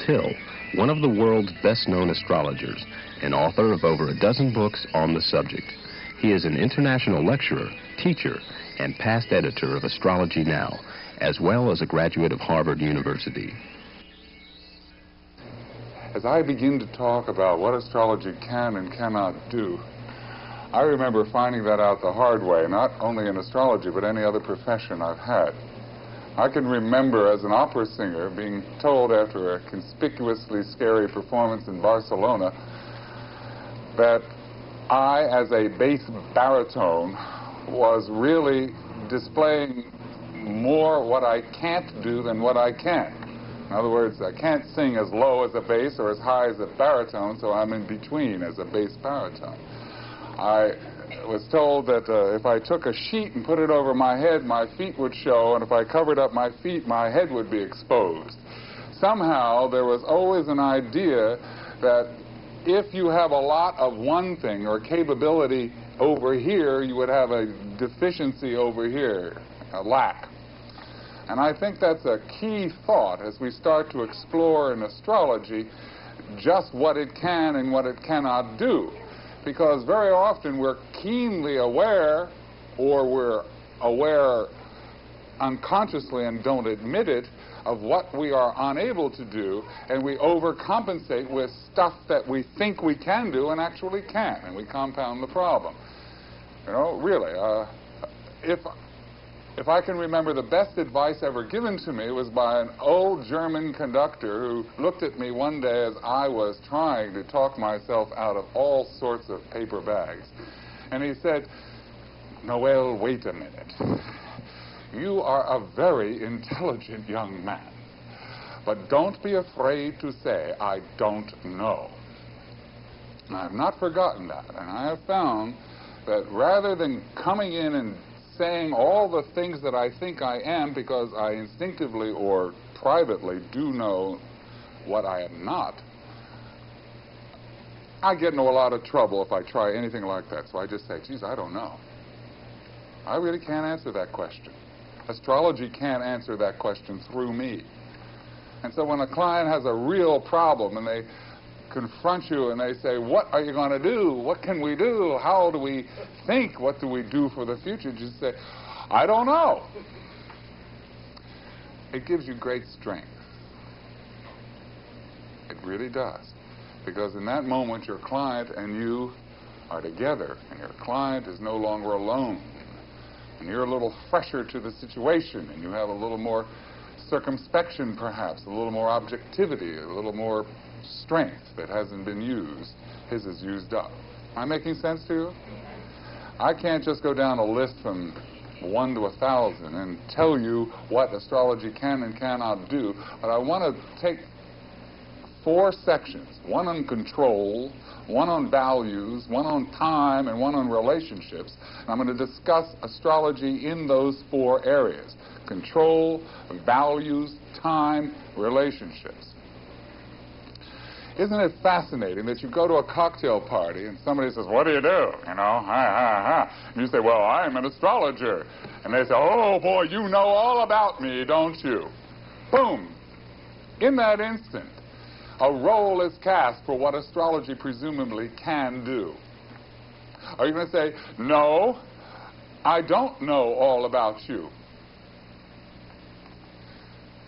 Tyl, one of the world's best-known astrologers, and author of over a dozen books on the subject. He is an international lecturer, teacher, and past editor of Astrology Now, as well as a graduate of Harvard University. As I begin to talk about what astrology can and cannot do, I remember finding that out the hard way, not only in astrology, but any other profession I've had. I can remember as an opera singer being told after a conspicuously scary performance in Barcelona that I, as a bass baritone, was really displaying more what I can't do than what I can. In other words, I can't sing as low as a bass or as high as a baritone, so I'm in between as a bass baritone. I was told that if I took a sheet and put it over my head, my feet would show, and if I covered up my feet, my head would be exposed. Somehow, there was always an idea that if you have a lot of one thing or capability over here, you would have a deficiency over here, a lack. And I think that's a key thought as we start to explore in astrology just what it can and what it cannot do. Because very often we're keenly aware, or we're aware unconsciously and don't admit it, of what we are unable to do, and we overcompensate with stuff that we think we can do and actually can't, and we compound the problem. You know, really, if I can remember, the best advice ever given to me was by an old German conductor who looked at me one day as I was trying to talk myself out of all sorts of paper bags. And he said, "Noel, wait a minute. You are a very intelligent young man, but don't be afraid to say, 'I don't know.'" And I have not forgotten that, and I have found that rather than coming in and saying all the things that I think I am because I instinctively or privately do know what I am not, I get into a lot of trouble if I try anything like that. So I just say, geez, I don't know. I really can't answer that question. Astrology can't answer that question through me. And so when a client has a real problem and they confront you and they say, what are you going to do? What can we do? How do we think? What do we do for the future? Just say, I don't know. It gives you great strength. It really does. Because in that moment, your client and you are together, and your client is no longer alone. And you're a little fresher to the situation, and you have a little more circumspection, perhaps, a little more objectivity, a little more strength that hasn't been used. His is used up. Am I making sense to you? I can't just go down a list from 1 to 1,000 and tell you what astrology can and cannot do, but I want to take 4 sections, one on control, one on values, one on time, and one on relationships. And I'm going to discuss astrology in those 4 areas: control, values, time, relationships. Isn't it fascinating that you go to a cocktail party and somebody says, what do you do? You know, And you say, well, I'm an astrologer. And they say, oh, boy, you know all about me, don't you? Boom. In that instant, a role is cast for what astrology presumably can do. Are you going to say, no, I don't know all about you?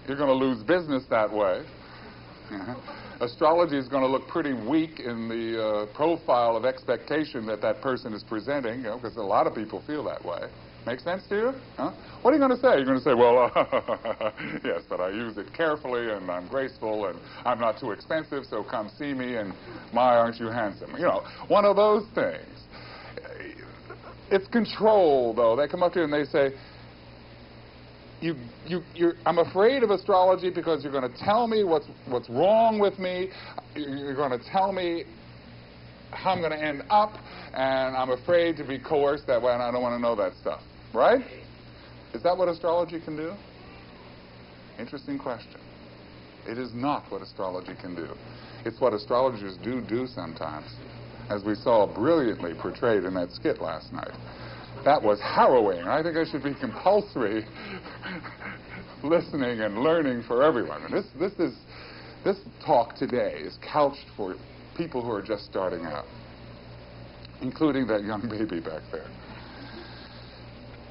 You're going to lose business that way. Astrology is going to look pretty weak in the profile of expectation that that person is presenting, you know, because a lot of people feel that way. Make sense to you? Huh? What are you going to say? You're going to say, well, yes, but I use it carefully, and I'm graceful, and I'm not too expensive, so come see me, and my, aren't you handsome? You know, one of those things. It's control, though. They come up to you and they say, I'm afraid of astrology because you're going to tell me what's wrong with me. You're going to tell me how I'm going to end up, and I'm afraid to be coerced that way, and I don't want to know that stuff. Right? Is that what astrology can do? Interesting question. It is not what astrology can do. It's what astrologers do sometimes, as we saw brilliantly portrayed in that skit last night. That was harrowing. I think it should be compulsory listening and learning for everyone. And This talk today is couched for people who are just starting out, including that young baby back there.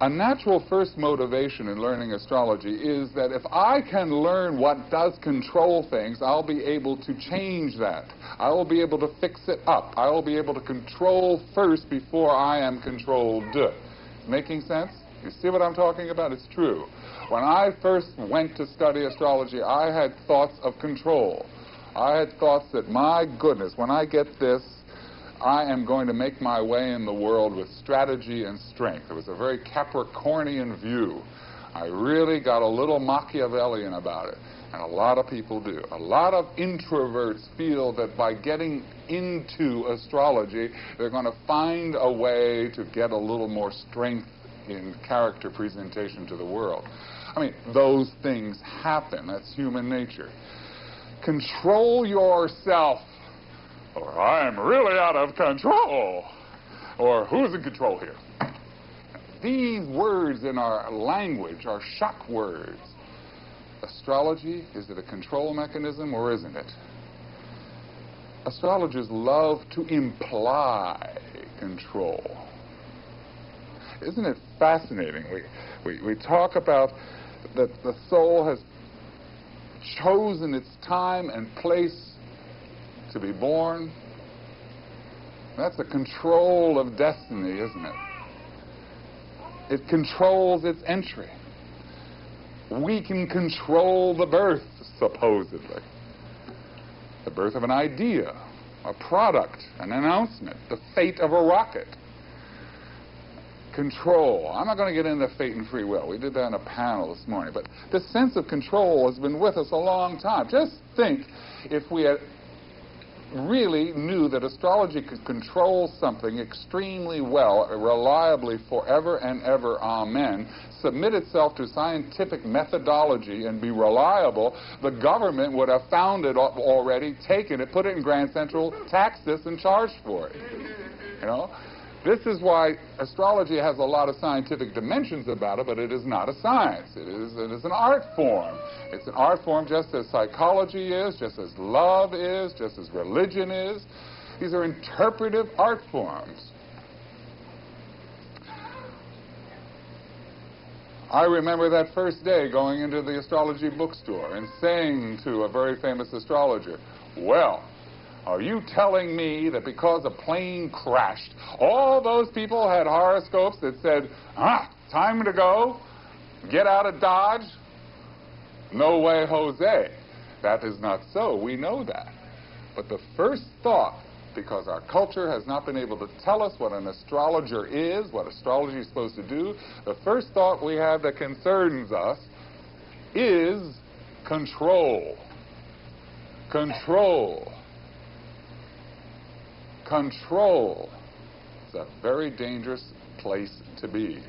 A natural first motivation in learning astrology is that if I can learn what does control things, I'll be able to change that. I will be able to fix it up. I will be able to control first before I am controlled. Making sense? You see what I'm talking about? It's true. When I first went to study astrology, I had thoughts of control. I had thoughts that, my goodness, when I get this, I am going to make my way in the world with strategy and strength. It was a very Capricornian view. I really got a little Machiavellian about it, and a lot of people do. A lot of introverts feel that by getting into astrology, they're going to find a way to get a little more strength in character presentation to the world. I mean, those things happen. That's human nature. Control yourself. Or I am really out of control. Or who's in control here? These words in our language are shock words. Astrology, is it a control mechanism or isn't it? Astrologers love to imply control. Isn't it fascinating? We talk about that the soul has chosen its time and place to be born. That's a control of destiny, isn't it? It controls its entry. We can control the birth, supposedly. The birth of an idea, a product, an announcement, the fate of a rocket. Control. I'm not going to get into fate and free will. We did that in a panel this morning. But this sense of control has been with us a long time. Just think if we had really knew that astrology could control something extremely well, reliably, forever and ever, amen, submit itself to scientific methodology and be reliable, the government would have found it already, taken it, put it in Grand Central, taxed us, and charged for it. You know? This is why astrology has a lot of scientific dimensions about it, but it is not a science. It is an art form. It's an art form just as psychology is, just as love is, just as religion is. These are interpretive art forms. I remember that first day going into the astrology bookstore and saying to a very famous astrologer, well, are you telling me that because a plane crashed, all those people had horoscopes that said, time to go, get out of Dodge? No way, Jose. That is not so. We know that. But the first thought, because our culture has not been able to tell us what an astrologer is, what astrology is supposed to do, the first thought we have that concerns us is control. Control. Control is a very dangerous place to be.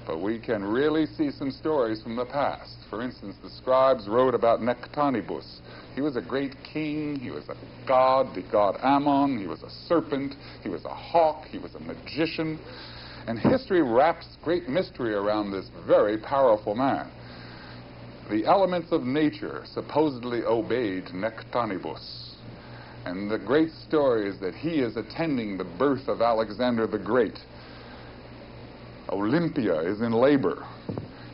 But we can really see some stories from the past. For instance, the scribes wrote about Nectanebus. He was a great king. He was a god, the god Ammon. He was a serpent. He was a hawk. He was a magician. And history wraps great mystery around this very powerful man. The elements of nature supposedly obeyed Nectanebus. And the great story is that he is attending the birth of Alexander the Great. Olympia is in labor,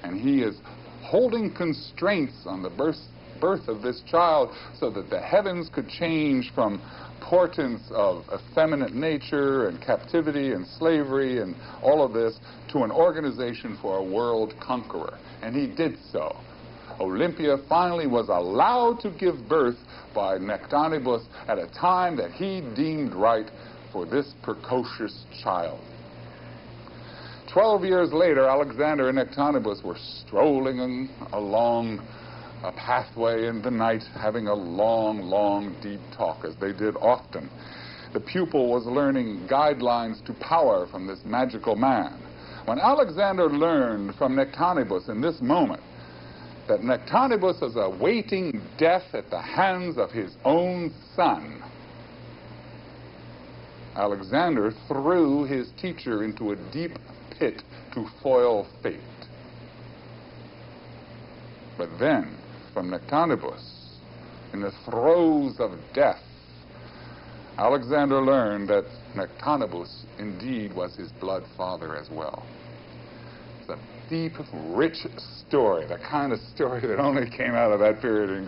and he is holding constraints on the birth of this child so that the heavens could change from portents of effeminate nature and captivity and slavery and all of this to an organization for a world conqueror. And he did so. Olympia finally was allowed to give birth by Nectanebus at a time that he deemed right for this precocious child. 12 years later, Alexander and Nectanebus were strolling along a pathway in the night, having a long, deep talk, as they did often. The pupil was learning guidelines to power from this magical man. When Alexander learned from Nectanebus in this moment that Nectanebus is awaiting death at the hands of his own son, Alexander threw his teacher into a deep pit to foil fate. But then, from Nectanebus, in the throes of death, Alexander learned that Nectanebus indeed was his blood father as well. It's a deep, rich story, the kind of story that only came out of that period in